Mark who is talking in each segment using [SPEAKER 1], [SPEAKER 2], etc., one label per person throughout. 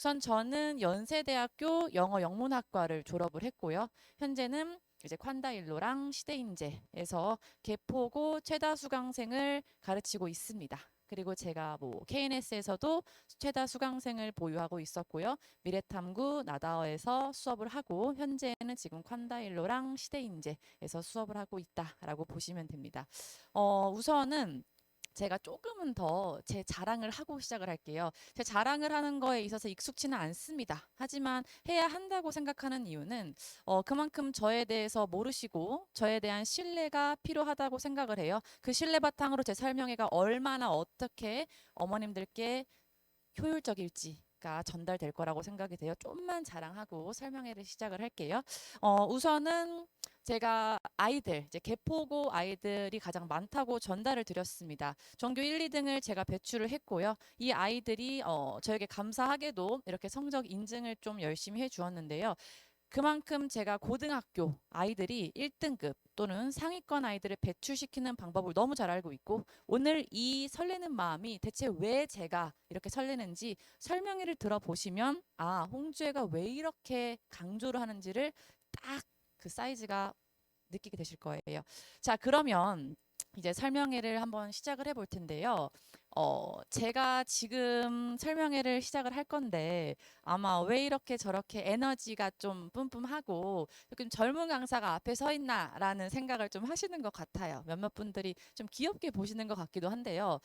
[SPEAKER 1] 우선 저는 연세대학교 영어 영문학과를 졸업을 했고요. 현재는 이제 콴다일로랑 시대인재에서 개포고 최다 수강생을 가르치고 있습니다. 그리고 제가 뭐 KNS에서도 최다 수강생을 보유하고 있었고요. 미래탐구 나다어에서 수업을 하고 현재는 지금 콴다일로랑 시대인재에서 수업을 하고 있다라고 보시면 됩니다. 우선은 제가 조금은 더 제 자랑을 하고 시작을 할게요. 제 자랑을 하는 거에 있어서 익숙치는 않습니다. 하지만 해야 한다고 생각하는 이유는 그만큼 저에 대해서 모르시고 저에 대한 신뢰가 필요하다고 생각을 해요. 그 신뢰 바탕으로 제 설명회가 얼마나 어떻게 어머님들께 효율적일지가 전달될 거라고 생각이 돼요. 좀만 자랑하고 설명회를 시작을 할게요. 우선은 제가 아이들, 이제 개포고 아이들이 가장 많다고 전달을 드렸습니다. 전교 1, 2등을 제가 배출을 했고요. 이 아이들이 저에게 감사하게도 이렇게 성적 인증을 좀 열심히 해주었는데요. 그만큼 제가 고등학교 아이들이 1등급 또는 상위권 아이들을 배출시키는 방법을 너무 잘 알고 있고 오늘 이 설레는 마음이 대체 왜 제가 이렇게 설레는지 설명회를 들어보시면 아, 홍주애가 왜 이렇게 강조를 하는지를 딱 그 사이즈가 느끼게 되실 거예요. 자, 그러면 이제 설명회를 한번 시작을 해볼 텐데요. 제가 지금 설명회를 시작을 할 건데 아마 왜 이렇게 저렇게 에너지가 좀 뿜뿜하고 조금 젊은 강사가 앞에 서 있나라는 생각을 좀 하시는 것 같아요. 몇몇 분들이 좀 귀엽게 보시는 것 같기도 한데요.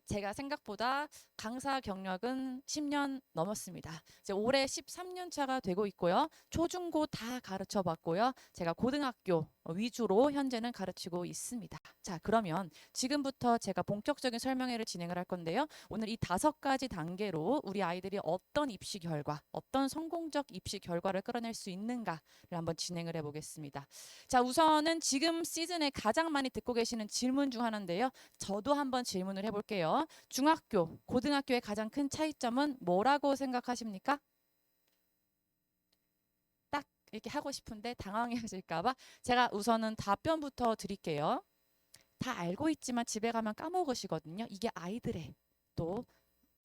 [SPEAKER 1] 제가 생각보다 강사 경력은 10년 넘었습니다. 이제 올해 13년 차가 되고 있고요. 초중고 다 가르쳐 봤고요. 제가 고등학교 위주로 현재는 가르치고 있습니다. 자, 그러면 지금부터 제가 본격적인 설명회를 진행을 할 건데요. 오늘 이 5가지 단계로 우리 아이들이 어떤 입시 결과, 어떤 성공적 입시 결과를 끌어낼 수 있는가를 한번 진행을 해보겠습니다. 자, 우선은 지금 시즌에 가장 많이 듣고 계시는 질문 중 하나인데요. 저도 한번 질문을 해볼게요. 중학교, 고등학교의 가장 큰 차이점은 뭐라고 생각하십니까? 딱 이렇게 하고 싶은데 당황해 하실까봐 제가 우선은 답변부터 드릴게요. 다 알고 있지만 집에 가면 까먹으시거든요. 이게 아이들의 또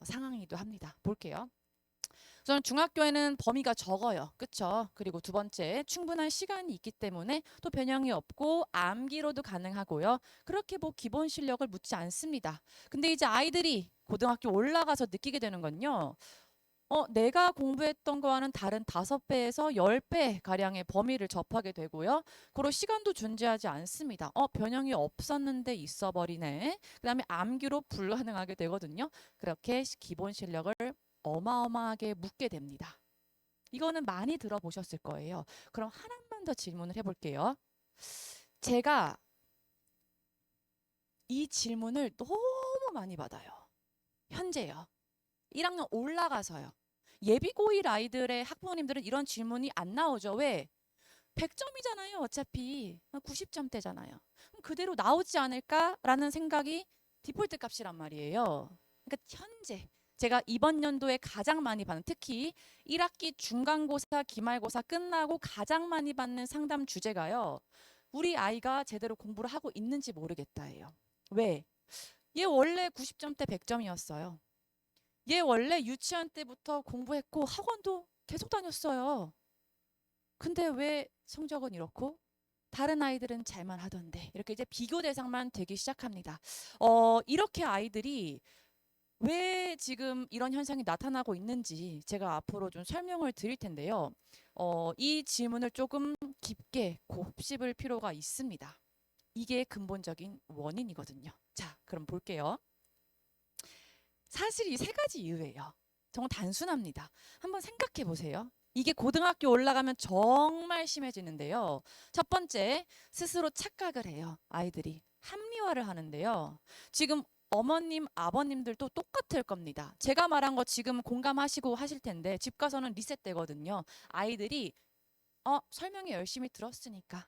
[SPEAKER 1] 상황이기도 합니다. 볼게요. 우선 중학교에는 범위가 적어요. 그쵸? 그리고 두 번째, 충분한 시간이 있기 때문에 또 변형이 없고 암기로도 가능하고요. 그렇게 뭐 기본 실력을 묻지 않습니다. 근데 이제 아이들이 고등학교 올라가서 느끼게 되는 건요. 내가 공부했던 거와는 다른 5배에서 10배 가량의 범위를 접하게 되고요. 그리고 시간도 존재하지 않습니다. 변형이 없었는데 있어 버리네. 그다음에 암기로 불가능하게 되거든요. 그렇게 기본 실력을 어마어마하게 묻게 됩니다. 이거는 많이 들어보셨을 거예요. 그럼 하나만 더 질문을 해볼게요. 제가 이 질문을 너무 많이 받아요. 현재요. 1학년 올라가서요. 예비고1 아이들의 학부모님들은 이런 질문이 안 나오죠. 왜? 100점이잖아요. 어차피 90점대잖아요. 그럼 그대로 나오지 않을까라는 생각이 디폴트 값이란 말이에요. 그러니까 현재 제가 이번 연도에 가장 많이 받는 특히 1학기 중간고사, 기말고사 끝나고 가장 많이 받는 상담 주제가요. 우리 아이가 제대로 공부를 하고 있는지 모르겠다예요. 왜? 얘 원래 90점대 100점이었어요. 얘 원래 유치원 때부터 공부했고 학원도 계속 다녔어요. 근데 왜 성적은 이렇고 다른 아이들은 잘만 하던데 이렇게 이제 비교 대상만 되기 시작합니다. 이렇게 아이들이 왜 지금 이런 현상이 나타나고 있는지 제가 앞으로 좀 설명을 드릴 텐데요. 이 질문을 조금 깊게 곱씹을 필요가 있습니다. 이게 근본적인 원인이거든요. 자, 그럼 볼게요. 사실 이 3가지 이유예요. 정말 단순합니다. 한번 생각해 보세요. 이게 고등학교 올라가면 정말 심해지는데요. 첫 번째, 스스로 착각을 해요. 아이들이. 합리화를 하는데요. 지금 어머님, 아버님들도 똑같을 겁니다. 제가 말한 거 지금 공감하시고 하실 텐데 집 가서는 리셋되거든요. 아이들이 설명회 열심히 들었으니까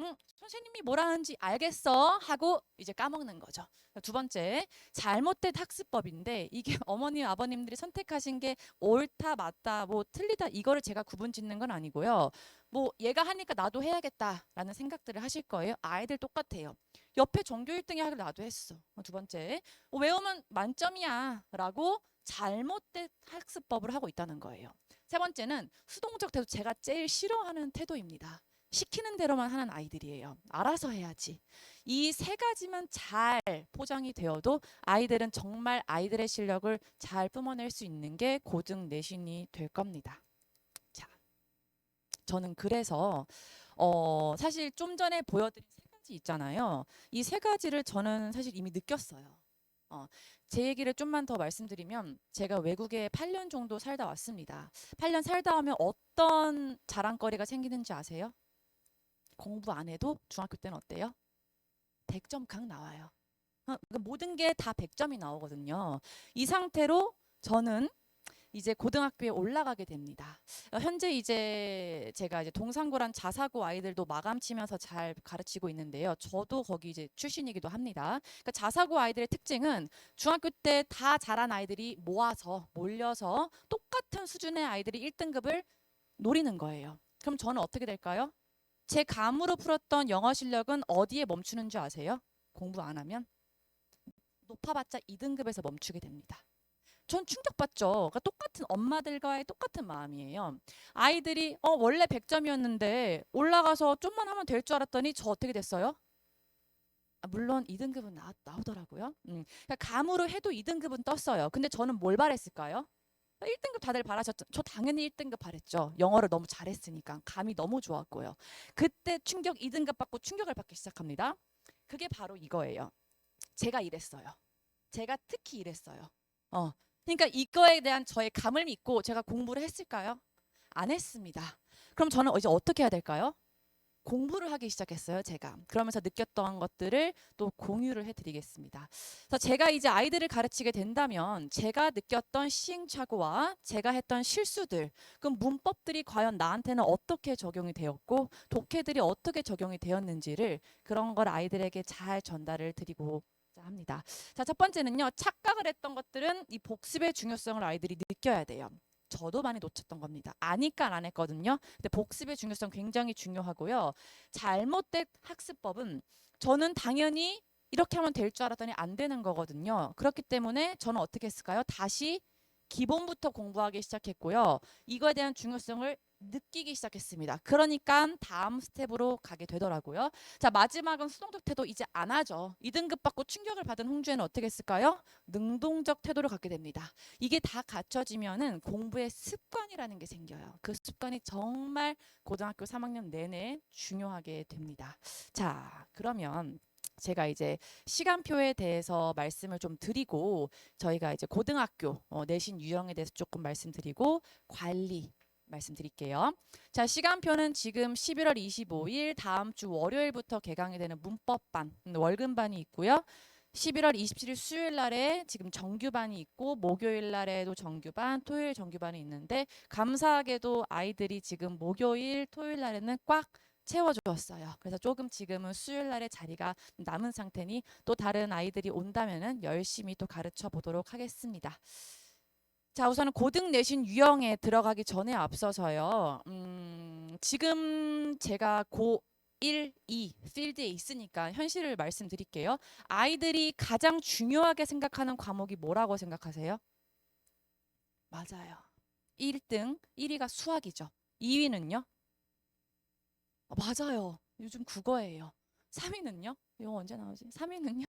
[SPEAKER 1] 응, 선생님이 뭐라는지 알겠어 하고 이제 까먹는 거죠. 두 번째, 잘못된 학습법인데 이게 어머님, 아버님들이 선택하신 게 옳다, 맞다, 뭐 틀리다 이거를 제가 구분 짓는 건 아니고요. 뭐 얘가 하니까 나도 해야겠다라는 생각들을 하실 거예요. 아이들 똑같아요. 옆에 전교 1등이 하길 나도 했어. 두 번째, 외우면 만점이야 라고 잘못된 학습법을 하고 있다는 거예요. 세 번째는 수동적 태도, 제가 제일 싫어하는 태도입니다. 시키는 대로만 하는 아이들이에요. 알아서 해야지. 이 세 가지만 잘 포장이 되어도 아이들은 정말 아이들의 실력을 잘 뿜어낼 수 있는 게 고등 내신이 될 겁니다. 자, 저는 그래서 사실 좀 전에 보여드린 세 가지 있잖아요. 이 세 가지를 저는 사실 이미 느꼈어요. 제 얘기를 좀만 더 말씀드리면 제가 외국에 8년 정도 살다 왔습니다. 8년 살다 오면 어떤 자랑거리가 생기는지 아세요? 공부 안 해도 중학교 때는 어때요? 100점 각 나와요. 그러니까 모든 게 다 100점이 나오거든요. 이 상태로 저는 이제 고등학교에 올라가게 됩니다. 현재 이제 제가 이제 동상고란 자사고 아이들도 마감 치면서 잘 가르치고 있는데요. 저도 거기 이제 출신이기도 합니다. 그러니까 자사고 아이들의 특징은 중학교 때 다 잘한 아이들이 모아서 몰려서 똑같은 수준의 아이들이 1등급을 노리는 거예요. 그럼 저는 어떻게 될까요? 제 감으로 풀었던 영어 실력은 어디에 멈추는 줄 아세요? 공부 안 하면 높아봤자 2등급에서 멈추게 됩니다. 전 충격받죠. 그러니까 똑같은 엄마들과의 똑같은 마음이에요. 아이들이 원래 100점이었는데 올라가서 좀만 하면 될 줄 알았더니 저 어떻게 됐어요? 물론 2등급은 나오더라고요. 그러니까 감으로 해도 2등급은 떴어요. 근데 저는 뭘 바랬을까요? 1등급 다들 바라셨죠? 저 당연히 1등급 바랬죠. 영어를 너무 잘했으니까. 감이 너무 좋았고요. 그때 충격 2등급 받고 충격을 받기 시작합니다. 그게 바로 이거예요. 제가 이랬어요. 제가 특히 이랬어요. 그러니까 이거에 대한 저의 감을 믿고 제가 공부를 했을까요? 안 했습니다. 그럼 저는 이제 어떻게 해야 될까요? 공부를 하기 시작했어요, 제가. 그러면서 느꼈던 것들을 또 공유를 해드리겠습니다. 그래서 제가 이제 아이들을 가르치게 된다면 제가 느꼈던 시행착오와 제가 했던 실수들, 그럼 문법들이 과연 나한테는 어떻게 적용이 되었고 독해들이 어떻게 적용이 되었는지를 그런 걸 아이들에게 잘 전달을 드리고 합니다. 자, 첫 번째는요. 착각을 했던 것들은 이 복습의 중요성을 아이들이 느껴야 돼요. 저도 많이 놓쳤던 겁니다. 아니까 안 했거든요. 근데 복습의 중요성 굉장히 중요하고요. 잘못된 학습법은 저는 당연히 이렇게 하면 될 줄 알았더니 안 되는 거거든요. 그렇기 때문에 저는 어떻게 했을까요? 다시 기본부터 공부하기 시작했고요. 이거에 대한 중요성을 느끼기 시작했습니다. 그러니까 다음 스텝으로 가게 되더라고요. 자, 마지막은 수동적 태도 이제 안 하죠. 2등급 받고 충격을 받은 홍주애는 어떻게 했을까요? 능동적 태도를 갖게 됩니다. 이게 다 갖춰지면은 공부의 습관이라는 게 생겨요. 그 습관이 정말 고등학교 3학년 내내 중요하게 됩니다. 자, 그러면 제가 이제 시간표에 대해서 말씀을 좀 드리고 저희가 이제 고등학교 내신 유형에 대해서 조금 말씀드리고 관리 말씀드릴게요. 자, 시간표는 지금 11월 25일 다음 주 월요일부터 개강이 되는 문법반 월급반이 있고요. 11월 27일 수요일 날에 지금 정규반이 있고 목요일 날에도 정규반, 토요일 정규반이 있는데 감사하게도 아이들이 지금 목요일, 토요일 날에는 꽉 채워주었어요. 그래서 조금 지금은 수요일 날에 자리가 남은 상태니 또 다른 아이들이 온다면은 열심히 또 가르쳐 보도록 하겠습니다. 자, 우선은 고등 내신 유형에 들어가기 전에 앞서서요. 지금 제가 고1, 2 필드에 있으니까 현실을 말씀드릴게요. 아이들이 가장 중요하게 생각하는 과목이 뭐라고 생각하세요? 맞아요. 1등, 1위가 수학이죠. 2위는요? 맞아요. 요즘 국어예요. 3위는요? 이거 언제 나오지? 3위는요?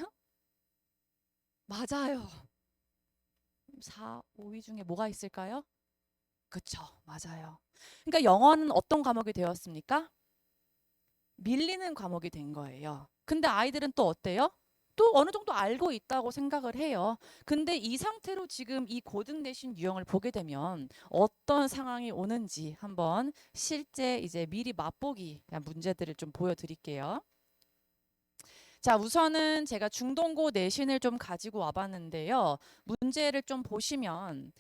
[SPEAKER 1] 맞아요. 4, 5위 중에 뭐가 있을까요? 그쵸, 맞아요. 그러니까 영어는 어떤 과목이 되었습니까? 밀리는 과목이 된 거예요. 근데 아이들은 또 어때요? 또 어느 정도 알고 있다고 생각을 해요. 근데 이 상태로 지금 이 고등 내신 유형을 보게 되면 어떤 상황이 오는지 한번 실제 이제 미리 맛보기 문제들을 좀 보여드릴게요. 자, 우선은 제가 중동고 내신을 좀 가지고 와봤는데요. 문제를 좀 보시면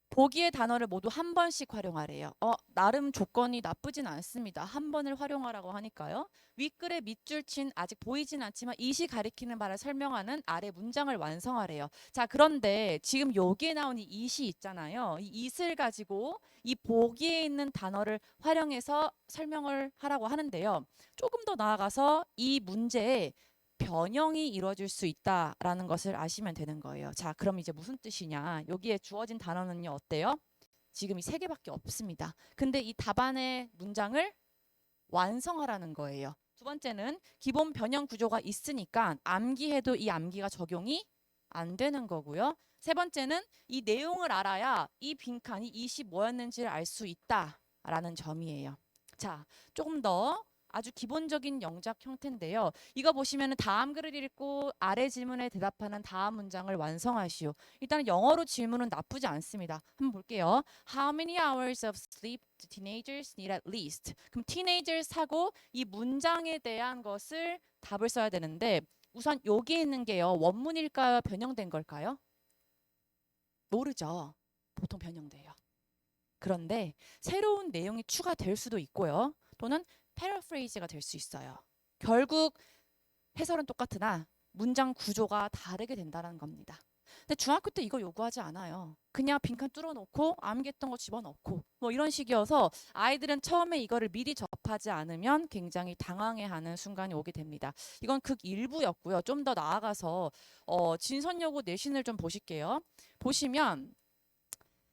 [SPEAKER 1] 보기의 단어를 모두 한 번씩 활용하래요. 나름 조건이 나쁘진 않습니다. 한 번을 활용하라고 하니까요. 윗글에 밑줄 친 아직 보이진 않지만 이시 가리키는 바를 설명하는 아래 문장을 완성하래요. 자, 그런데 지금 여기에 나온 이 이시 있잖아요. 이 it을 가지고 이 보기에 있는 단어를 활용해서 설명을 하라고 하는데요. 조금 더 나아가서 이 문제에 변형이 이루어질 수 있다라는 것을 아시면 되는 거예요. 자, 그럼 이제 무슨 뜻이냐? 여기에 주어진 단어는요, 어때요? 지금 이 세 개밖에 없습니다. 근데 이 답안의 문장을 완성하라는 거예요. 두 번째는 기본 변형 구조가 있으니까 암기해도 이 암기가 적용이 안 되는 거고요. 세 번째는 이 내용을 알아야 이 빈칸이 25였는지를 알 수 있다라는 점이에요. 자, 조금 더 아주 기본적인 영작 형태인데요. 이거 보시면 다음 글을 읽고 아래 질문에 대답하는 다음 문장을 완성하시오. 일단 영어로 질문은 나쁘지 않습니다. 한번 볼게요. How many hours of sleep do teenagers need at least? 그럼 teenagers 하고 이 문장에 대한 것을 답을 써야 되는데 우선 여기 있는 게요. 원문일까요? 변형된 걸까요? 모르죠. 보통 변형돼요. 그런데 새로운 내용이 추가될 수도 있고요. 또는 패러프레이즈가 될 수 있어요. 결국 해설은 똑같으나 문장 구조가 다르게 된다는 겁니다. 근데 중학교 때 이거 요구하지 않아요. 그냥 빈칸 뚫어놓고 암기했던 거 집어넣고 뭐 이런 식이어서 아이들은 처음에 이거를 미리 접하지 않으면 굉장히 당황해하는 순간이 오게 됩니다. 이건 극일부였고요. 좀 더 나아가서 진선여고 내신을 좀 보실게요. 보시면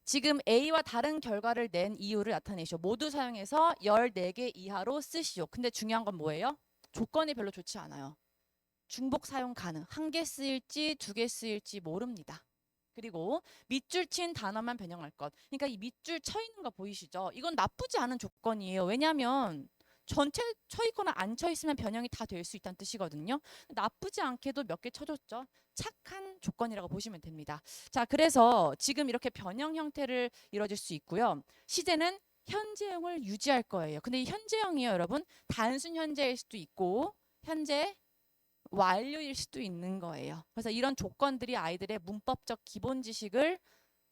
[SPEAKER 1] 지금 A와 다른 결과를 낸 이유를 나타내시오. 모두 사용해서 14개 이하로 쓰시오. 근데 중요한 건 뭐예요? 조건이 별로 좋지 않아요. 중복 사용 가능. 1개 쓰일지 2개 쓰일지 모릅니다. 그리고 밑줄 친 단어만 변형할 것. 그러니까 이 밑줄 쳐 있는 거 보이시죠? 이건 나쁘지 않은 조건이에요. 왜냐하면 전체 쳐 있거나 안 쳐 있으면 변형이 다 될 수 있다는 뜻이거든요. 나쁘지 않게도 몇 개 쳐줬죠. 착한 조건이라고 보시면 됩니다. 자, 그래서 지금 이렇게 변형 형태를 이루어질 수 있고요. 시제는 현재형을 유지할 거예요. 근데 이 현재형이요, 여러분. 단순 현재일 수도 있고 현재 완료일 수도 있는 거예요. 그래서 이런 조건들이 아이들의 문법적 기본 지식을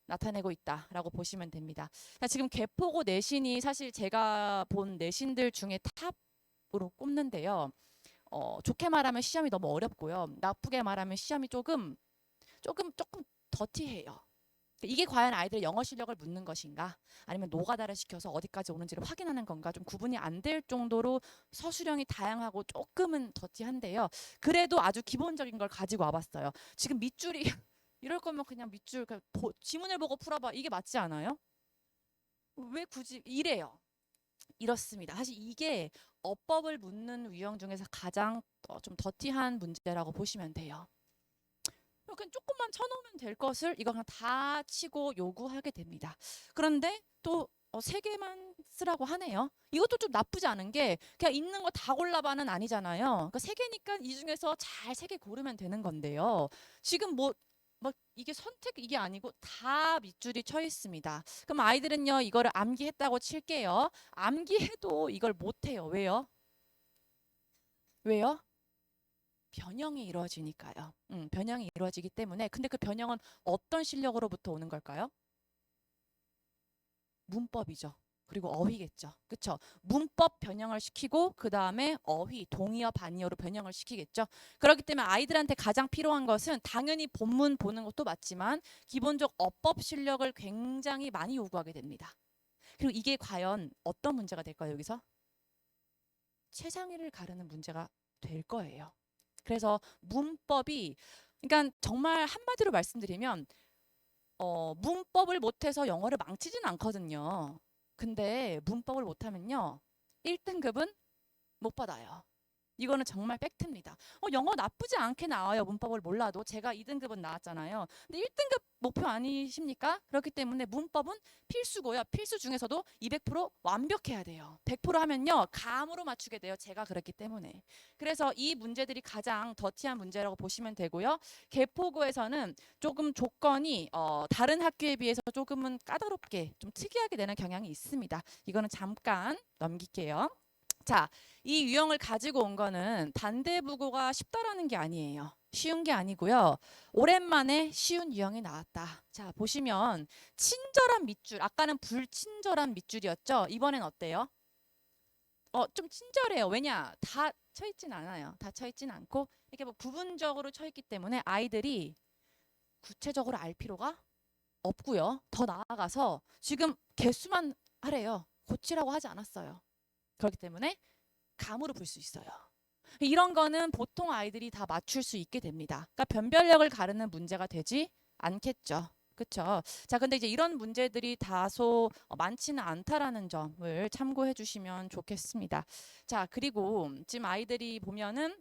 [SPEAKER 1] 나타내고 있다라고 보시면 됩니다. 자, 지금 개포고 내신이 사실 제가 본 내신들 중에 탑으로 꼽는데요. 좋게 말하면 시험이 너무 어렵고요. 나쁘게 말하면 시험이 조금 더티해요. 이게 과연 아이들의 영어 실력을 묻는 것인가? 아니면 노가다를 시켜서 어디까지 오는지를 확인하는 건가? 좀 구분이 안 될 정도로 서술형이 다양하고 조금은 더티한데요. 그래도 아주 기본적인 걸 가지고 와봤어요. 지금 밑줄이 이럴 거면 그냥 밑줄 지문을 보고 풀어봐. 이게 맞지 않아요? 왜 굳이 이래요? 이렇습니다. 사실 이게 어법을 묻는 유형 중에서 가장 좀 더티한 문제라고 보시면 돼요. 그냥 조금만 쳐놓으면 될 것을 이거 그냥 다 치고 요구하게 됩니다. 그런데 또 3개만 쓰라고 하네요. 이것도 좀 나쁘지 않은 게 그냥 있는 거 다 골라봐는 아니잖아요. 그러니까 3개니까 이 중에서 잘 3개 고르면 되는 건데요. 지금 뭐 이게 선택 이게 아니고 다 밑줄이 쳐 있습니다. 그럼 아이들은요 이거를 암기했다고 칠게요. 암기해도 이걸 못해요. 왜요? 왜요? 변형이 이루어지니까요. 변형이 이루어지기 때문에 근데 그 변형은 어떤 실력으로부터 오는 걸까요? 문법이죠. 그리고 어휘겠죠. 그렇죠? 문법 변형을 시키고 그 다음에 어휘, 동의어, 반의어로 변형을 시키겠죠. 그렇기 때문에 아이들한테 가장 필요한 것은 당연히 본문 보는 것도 맞지만 기본적 어법 실력을 굉장히 많이 요구하게 됩니다. 그리고 이게 과연 어떤 문제가 될까요? 여기서? 최상위를 가르는 문제가 될 거예요. 그래서 문법이 그러니까 정말 한마디로 말씀드리면 문법을 못해서 영어를 망치진 않거든요. 근데 문법을 못하면요 1등급은 못 받아요. 이거는 정말 팩트입니다. 영어 나쁘지 않게 나와요. 문법을 몰라도. 제가 2등급은 나왔잖아요. 근데 1등급 목표 아니십니까? 그렇기 때문에 문법은 필수고요. 필수 중에서도 200% 완벽해야 돼요. 100% 하면요. 감으로 맞추게 돼요. 제가 그랬기 때문에. 그래서 이 문제들이 가장 더티한 문제라고 보시면 되고요. 개포고에서는 조금 조건이 다른 학교에 비해서 조금은 까다롭게 좀 특이하게 되는 경향이 있습니다. 이거는 잠깐 넘길게요. 자, 이 유형을 가지고 온 거는 단대부고가 쉽다라는 게 아니에요. 쉬운 게 아니고요. 오랜만에 쉬운 유형이 나왔다. 자, 보시면 친절한 밑줄. 아까는 불친절한 밑줄이었죠. 이번엔 어때요? 좀 친절해요. 왜냐? 다 쳐 있진 않아요. 다 쳐 있진 않고 이렇게 뭐 부분적으로 쳐 있기 때문에 아이들이 구체적으로 알 필요가 없고요. 더 나아가서 지금 개수만 하래요. 고치라고 하지 않았어요. 그렇기 때문에 감으로 볼 수 있어요. 이런 거는 보통 아이들이 다 맞출 수 있게 됩니다. 그러니까 변별력을 가르는 문제가 되지 않겠죠. 그렇죠. 자, 근데 이제 이런 문제들이 다소 많지는 않다라는 점을 참고해 주시면 좋겠습니다. 자, 그리고 지금 아이들이 보면은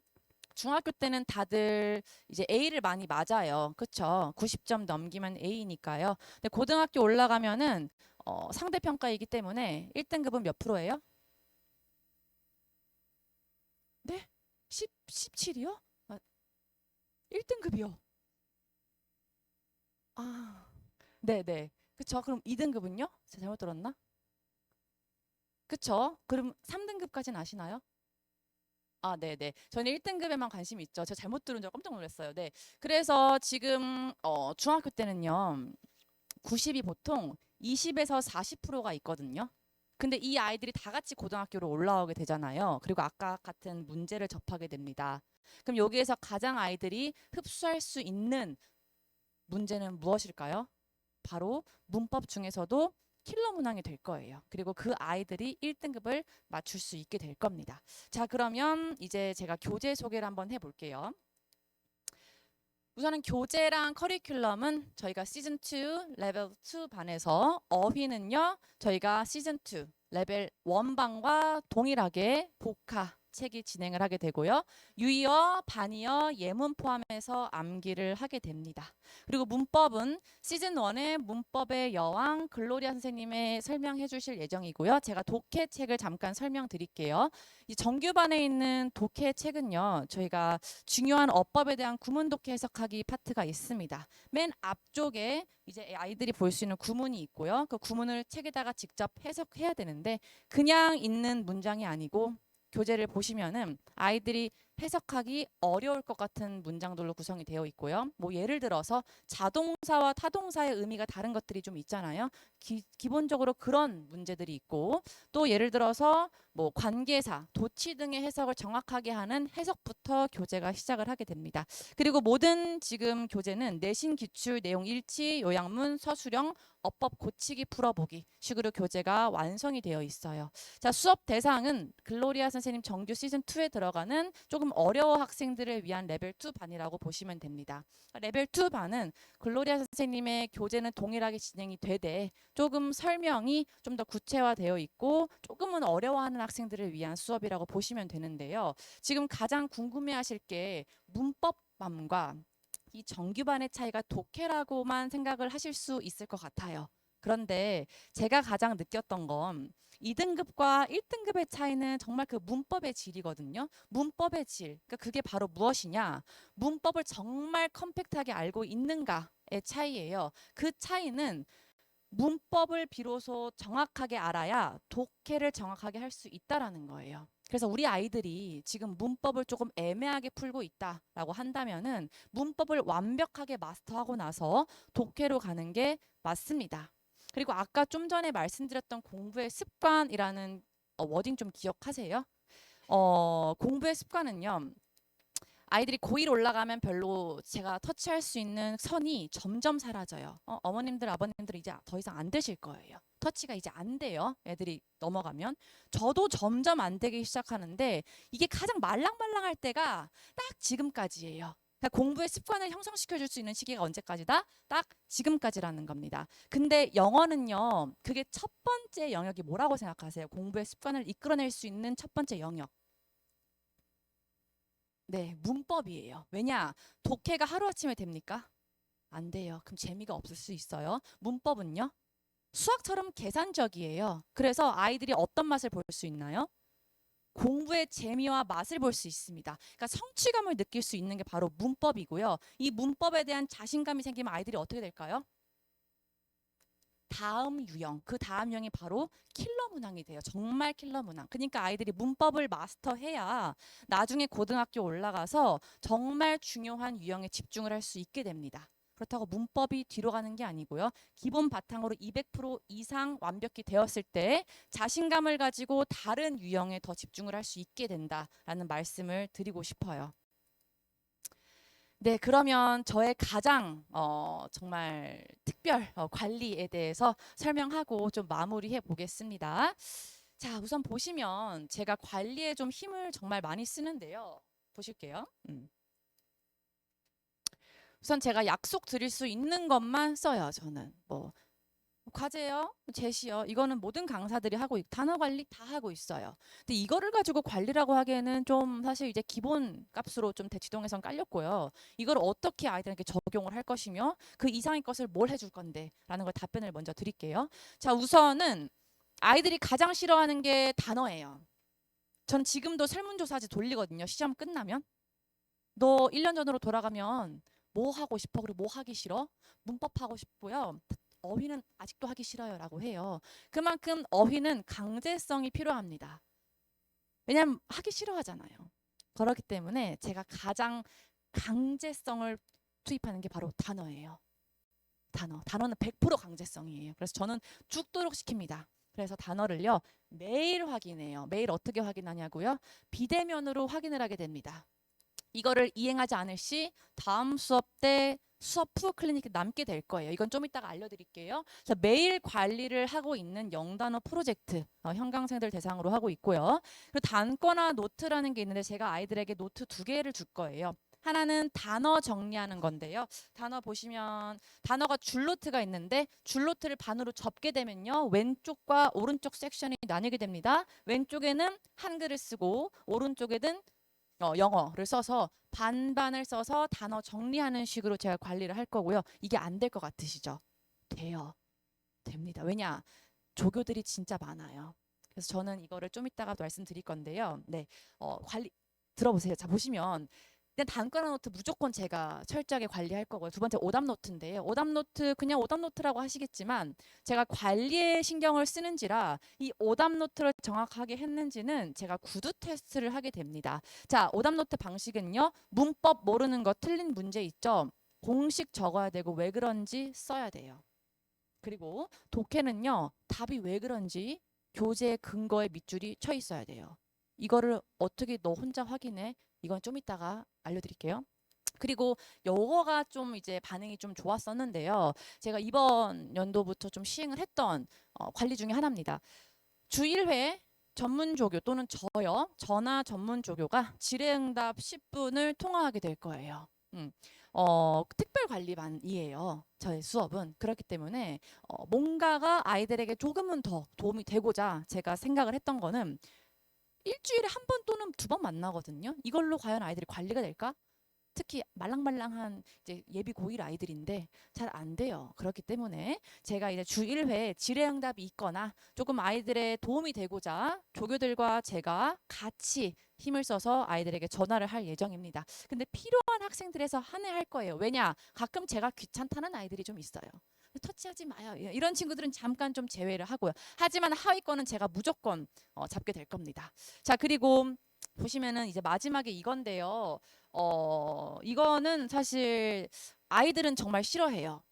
[SPEAKER 1] 중학교 때는 다들 이제 A를 많이 맞아요. 그렇죠? 90점 넘기면 A니까요. 근데 고등학교 올라가면은 상대평가이기 때문에 1등급은 몇 프로예요? 네? 17이요? 아, 1등급이요. 아, 네네. 그쵸? 그럼 2등급은요? 제가 잘못 들었나? 그쵸? 그럼 3등급까지는 아시나요? 아, 네네. 저는 1등급에만 관심이 있죠. 제가 잘못 들은 줄 깜짝 놀랐어요. 네. 그래서 지금 중학교 때는요. 90이 보통 20에서 40%가 있거든요. 근데 이 아이들이 다 같이 고등학교로 올라오게 되잖아요. 그리고 아까 같은 문제를 접하게 됩니다. 그럼 여기에서 가장 아이들이 흡수할 수 있는 문제는 무엇일까요? 바로 문법 중에서도 킬러 문항이 될 거예요. 그리고 그 아이들이 1등급을 맞출 수 있게 될 겁니다. 자, 그러면 이제 제가 교재 소개를 한번 해볼게요. 우선은 교재랑 커리큘럼은 저희가 시즌 2 레벨 2 반에서 어휘는요. 저희가 시즌 2 레벨 1 반과 동일하게 복화 책이 진행을 하게 되고요. 유의어, 반의어, 예문 포함해서 암기를 하게 됩니다. 그리고 문법은 시즌 1의 문법의 여왕 글로리아 선생님의 설명해 주실 예정이고요. 제가 독해 책을 잠깐 설명드릴게요. 이 정규반에 있는 독해 책은요. 저희가 중요한 어법에 대한 구문 독해 해석하기 파트가 있습니다. 맨 앞쪽에 이제 아이들이 볼 수 있는 구문이 있고요. 그 구문을 책에다가 직접 해석해야 되는데 그냥 있는 문장이 아니고 교재를 보시면은 아이들이 해석하기 어려울 것 같은 문장들로 구성이 되어 있고요. 뭐 예를 들어서 자동사와 타동사의 의미가 다른 것들이 좀 있잖아요. 기본적으로 그런 문제들이 있고 또 예를 들어서 뭐 관계사, 도치 등의 해석을 정확하게 하는 해석부터 교재가 시작을 하게 됩니다. 그리고 모든 지금 교재는 내신 기출 내용 일치, 요약문, 서술형, 어법 고치기 풀어보기 식으로 교재가 완성이 되어 있어요. 자, 수업 대상은 글로리아 선생님 정규 시즌 2에 들어가는 조금 어려워 학생들을 위한 레벨 2 반이라고 보시면 됩니다. 레벨 2 반은 글로리아 선생님의 교재는 동일하게 진행이 되되 조금 설명이 좀 더 구체화되어 있고 조금은 어려워하는 학생들을 위한 수업이라고 보시면 되는데요. 지금 가장 궁금해하실 게 문법반과 이 정규반의 차이가 독해라고만 생각을 하실 수 있을 것 같아요. 그런데 제가 가장 느꼈던 건 2등급과 1등급의 차이는 정말 그 문법의 질이거든요. 문법의 질. 그러니까 그게 바로 무엇이냐? 문법을 정말 컴팩트하게 알고 있는가의 차이예요. 그 차이는 문법을 비로소 정확하게 알아야 독해를 정확하게 할 수 있다라는 거예요. 그래서 우리 아이들이 지금 문법을 조금 애매하게 풀고 있다라고 한다면은 문법을 완벽하게 마스터하고 나서 독해로 가는 게 맞습니다. 그리고 아까 좀 전에 말씀드렸던 공부의 습관이라는 워딩 좀 기억하세요? 공부의 습관은요. 아이들이 고1 올라가면 별로 제가 터치할 수 있는 선이 점점 사라져요. 어머님들, 아버님들 이제 더 이상 안 되실 거예요. 터치가 이제 안 돼요. 애들이 넘어가면. 저도 점점 안 되기 시작하는데 이게 가장 말랑말랑할 때가 딱 지금까지예요. 그러니까 공부의 습관을 형성시켜 줄 수 있는 시기가 언제까지다? 딱 지금까지라는 겁니다. 근데 영어는요. 그게 첫 번째 영역이 뭐라고 생각하세요? 공부의 습관을 이끌어낼 수 있는 첫 번째 영역. 네, 문법이에요. 왜냐? 독해가 하루아침에 됩니까? 안 돼요. 그럼 재미가 없을 수 있어요. 문법은요? 수학처럼 계산적이에요. 그래서 아이들이 어떤 맛을 볼 수 있나요? 공부의 재미와 맛을 볼 수 있습니다. 그러니까 성취감을 느낄 수 있는 게 바로 문법이고요. 이 문법에 대한 자신감이 생기면 아이들이 어떻게 될까요? 다음 유형, 그 다음 유형이 바로 킬러 문항이 돼요. 정말 킬러 문항. 그러니까 아이들이 문법을 마스터해야 나중에 고등학교 올라가서 정말 중요한 유형에 집중을 할 수 있게 됩니다. 그렇다고 문법이 뒤로 가는 게 아니고요. 기본 바탕으로 200% 이상 완벽히 되었을 때 자신감을 가지고 다른 유형에 더 집중을 할 수 있게 된다라는 말씀을 드리고 싶어요. 네, 그러면 저의 가장 정말 특별 관리에 대해서 설명하고 좀 마무리해 보겠습니다. 자, 우선 보시면 제가 관리에 좀 힘을 정말 많이 쓰는데요. 보실게요. 우선 제가 약속 드릴 수 있는 것만 써요, 저는. 뭐 과제요, 제시요. 이거는 모든 강사들이 하고 단어 관리 다 하고 있어요. 근데 이거를 가지고 관리라고 하기에는 좀 사실 이제 기본 값으로 좀 대치동에선 깔렸고요. 이걸 어떻게 아이들에게 적용을 할 것이며 그 이상의 것을 뭘 해줄 건데 라는 걸 답변을 먼저 드릴게요. 자, 우선은 아이들이 가장 싫어하는 게 단어예요. 전 지금도 설문조사지 돌리거든요. 시험 끝나면. 너 1년 전으로 돌아가면 뭐 하고 싶어? 그리고 뭐 하기 싫어? 문법 하고 싶고요. 어휘는 아직도 하기 싫어요 라고 해요. 그만큼 어휘는 강제성이 필요합니다. 왜냐하면 하기 싫어하잖아요. 그렇기 때문에 제가 가장 강제성을 투입하는 게 바로 단어예요. 단어는 100% 강제성이에요. 그래서 저는 죽도록 시킵니다. 그래서 단어를요 매일 확인해요. 매일 어떻게 확인하냐고요? 비대면으로 확인을 하게 됩니다. 이거를 이행하지 않을 시 다음 수업 때 수업 후 클리닉 남게 될 거예요. 이건 좀 이따가 알려드릴게요. 자, 매일 관리를 하고 있는 영단어 프로젝트 현강생들 대상으로 하고 있고요. 그리고 단거나 노트라는 게 있는데 제가 아이들에게 노트 2개를 줄 거예요. 하나는 단어 정리하는 건데요. 단어 보시면 단어가 줄노트가 있는데 줄노트를 반으로 접게 되면요. 왼쪽과 오른쪽 섹션이 나뉘게 됩니다. 왼쪽에는 한글을 쓰고 오른쪽에는 영어를 써서 반반을 써서 단어 정리하는 식으로 제가 관리를 할 거고요. 이게 안 될 것 같으시죠? 돼요. 됩니다. 왜냐? 조교들이 진짜 많아요. 그래서 저는 이거를 좀 이따가 말씀드릴 건데요. 네, 관리 들어보세요. 자, 보시면 일단 단가라 노트 무조건 제가 철저하게 관리할 거고요. 두 번째 오답 노트인데요. 오답 노트 그냥 오답 노트라고 하시겠지만 제가 관리에 신경을 쓰는지라 이 오답 노트를 정확하게 했는지는 제가 구두 테스트를 하게 됩니다. 자, 오답 노트 방식은요. 문법 모르는 거 틀린 문제 있죠. 공식 적어야 되고 왜 그런지 써야 돼요. 그리고 독해는요. 답이 왜 그런지 교재 근거에 밑줄이 쳐 있어야 돼요. 이거를 어떻게 너 혼자 확인해? 이건 좀 이따가 알려드릴게요. 그리고 요거가 좀 이제 반응이 좀 좋았었는데요. 제가 이번 연도부터 좀 시행을 했던 관리 중에 하나입니다. 주 1회 전문 조교 또는 저요. 전화 전문 조교가 질의응답 10분을 통화하게 될 거예요. 특별 관리반이에요. 저의 수업은. 그렇기 때문에 뭔가가 아이들에게 조금은 더 도움이 되고자 제가 생각을 했던 거는 일주일에 한 번 또는 2번 만나거든요. 이걸로 과연 아이들이 관리가 될까? 특히 말랑말랑한 이제 예비 고1 아이들인데 잘 안 돼요. 그렇기 때문에 제가 이제 주 1회 질의응답이 있거나 조금 아이들의 도움이 되고자 조교들과 제가 같이 힘을 써서 아이들에게 전화를 할 예정입니다. 근데 필요한 학생들에서 한 해 할 거예요. 왜냐? 가끔 제가 귀찮다는 아이들이 좀 있어요. 터치하지 마요. 이런 친구들은 잠깐 좀 제외를 하고요. 하지만 하위권은 제가 무조건 잡게 될 겁니다. 자, 그리고 보시면은 이제 마지막에 이건데요. 이거는 사실 아이들은 정말 싫어해요.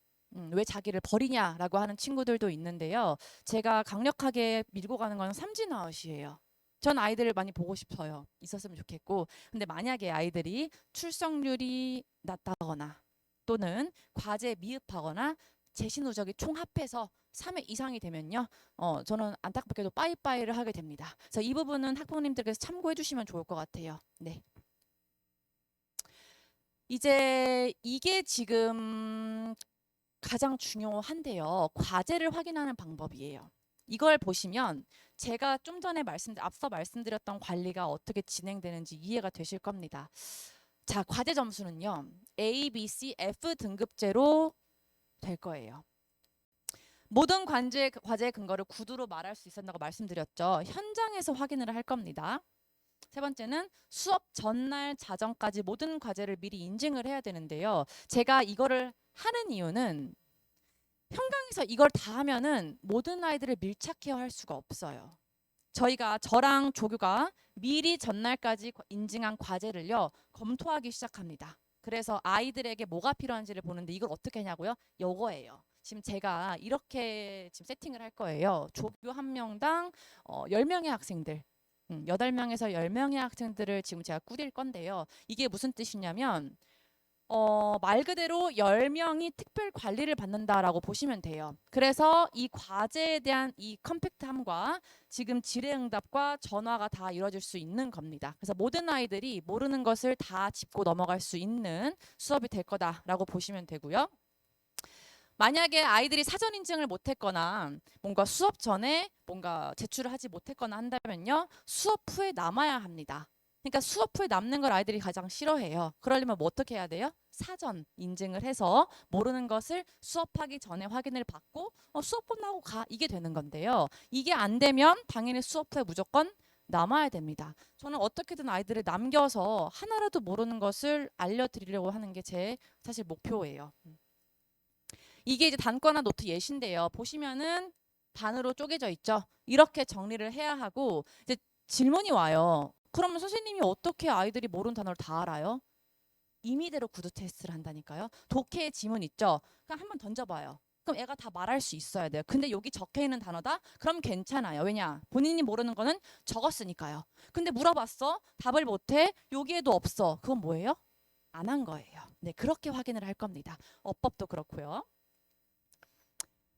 [SPEAKER 1] 왜 자기를 버리냐라고 하는 친구들도 있는데요. 제가 강력하게 밀고 가는 건 삼진아웃이에요. 전 아이들을 많이 보고 싶어요. 있었으면 좋겠고. 근데 만약에 아이들이 출석률이 낮다거나 또는 과제 미흡하거나 재시 누적이 총 합해서 3회 이상이 되면요. 저는 안타깝게도 빠이빠이를 하게 됩니다. 그래서 이 부분은 학부모님들께서 참고해 주시면 좋을 것 같아요. 네. 이제 이게 지금 가장 중요한데요. 과제를 확인하는 방법이에요. 이걸 보시면 제가 좀 전에 앞서 말씀드렸던 관리가 어떻게 진행되는지 이해가 되실 겁니다. 자, 과제 점수는요. A, B, C, F 등급제로 될 거예요. 모든 과제 근거를 구두로 말할 수 있었다고 말씀드렸죠. 현장에서 확인을 할 겁니다. 세 번째는 수업 전날 자정까지 모든 과제를 미리 인증을 해야 되는데요. 제가 이거를 하는 이유는 현강에서 이걸 다 하면은 모든 아이들을 밀착해야 할 수가 없어요. 저랑 조교가 미리 전날까지 인증한 과제를요 검토하기 시작합니다. 그래서 아이들에게 뭐가 필요한지를 보는데 이걸 어떻게 하냐고요? 요거예요. 지금 제가 이렇게 지금 세팅을 할 거예요. 조교 한 명당 10명의 학생들 8명에서 10명의 학생들을 지금 제가 꾸릴 건데요. 이게 무슨 뜻이냐면 말 그대로 10명이 특별 관리를 받는다라고 보시면 돼요. 그래서 이 과제에 대한 이 컴팩트함과 지금 질의응답과 전화가 다 이루어질 수 있는 겁니다. 그래서 모든 아이들이 모르는 것을 다 짚고 넘어갈 수 있는 수업이 될 거다라고 보시면 되고요. 만약에 아이들이 사전 인증을 못했거나 뭔가 수업 전에 뭔가 제출을 하지 못했거나 한다면요. 수업 후에 남아야 합니다. 그러니까 수업 후에 남는 걸 아이들이 가장 싫어해요. 그러려면 뭐 어떻게 해야 돼요? 사전 인증을 해서 모르는 것을 수업하기 전에 확인을 받고 수업 끝나고 가 이게 되는 건데요. 이게 안 되면 당연히 수업 후에 무조건 남아야 됩니다. 저는 어떻게든 아이들을 남겨서 하나라도 모르는 것을 알려드리려고 하는 게 제 사실 목표예요. 이게 이제 단권화 노트 예시인데요. 보시면은 반으로 쪼개져 있죠. 이렇게 정리를 해야 하고 이제 질문이 와요. 그러면 선생님이 어떻게 아이들이 모르는 단어를 다 알아요? 임의대로 구두 테스트를 한다니까요. 독해의 지문 있죠. 그럼 한번 던져봐요. 그럼 애가 다 말할 수 있어야 돼요. 근데 여기 적혀 있는 단어다? 그럼 괜찮아요. 왜냐? 본인이 모르는 거는 적었으니까요. 근데 물어봤어. 답을 못해. 여기에도 없어. 그건 뭐예요? 안 한 거예요. 네, 그렇게 확인을 할 겁니다. 어법도 그렇고요.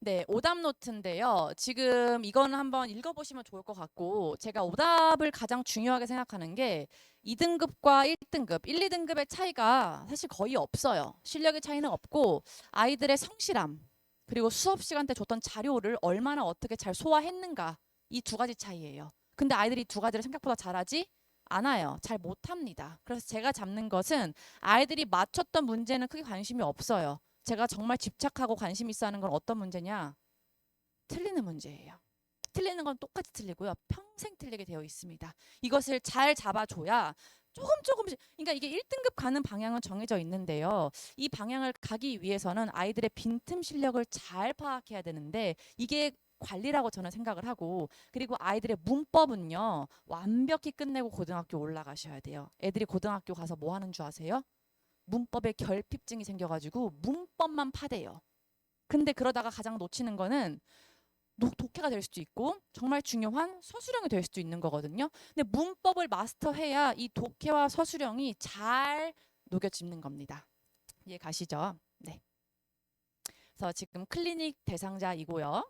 [SPEAKER 1] 네, 오답 노트인데요. 지금 이거는 한번 읽어보시면 좋을 것 같고 제가 오답을 가장 중요하게 생각하는 게 2등급과 1등급, 1, 2등급의 차이가 사실 거의 없어요. 실력의 차이는 없고 아이들의 성실함 그리고 수업 시간 때 줬던 자료를 얼마나 어떻게 잘 소화했는가 이 두 가지 차이예요. 근데 아이들이 두 가지를 생각보다 잘하지 않아요. 잘 못합니다. 그래서 제가 잡는 것은 아이들이 맞췄던 문제는 크게 관심이 없어요. 제가 정말 집착하고 관심 있어 하는 건 어떤 문제냐? 틀리는 문제예요. 틀리는 건 똑같이 틀리고요. 평생 틀리게 되어 있습니다. 이것을 잘 잡아줘야 조금씩 그러니까 이게 1등급 가는 방향은 정해져 있는데요. 이 방향을 가기 위해서는 아이들의 빈틈 실력을 잘 파악해야 되는데 이게 관리라고 저는 생각을 하고 그리고 아이들의 문법은요. 완벽히 끝내고 고등학교 올라가셔야 돼요. 애들이 고등학교 가서 뭐 하는 줄 아세요? 문법에 결핍증이 생겨가지고 문법만 파대요. 근데 그러다가 가장 놓치는 거는 독해가 될 수도 있고 정말 중요한 서술형이 될 수도 있는 거거든요. 근데 문법을 마스터해야 이 독해와 서술형이 잘 녹여지는 겁니다. 이해 가시죠? 네. 그래서 지금 클리닉 대상자이고요.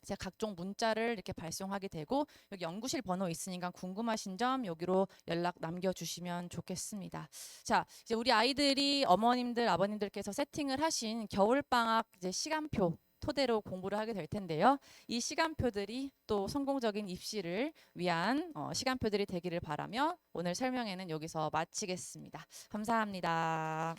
[SPEAKER 1] 제가 각종 문자를 이렇게 발송하게 되고 여기 연구실 번호 있으니까 궁금하신 점 여기로 연락 남겨주시면 좋겠습니다. 자, 이제 우리 아이들이 어머님들, 아버님들께서 세팅을 하신 겨울방학 이제 시간표 토대로 공부를 하게 될 텐데요. 이 시간표들이 또 성공적인 입시를 위한 시간표들이 되기를 바라며 오늘 설명회는 여기서 마치겠습니다. 감사합니다.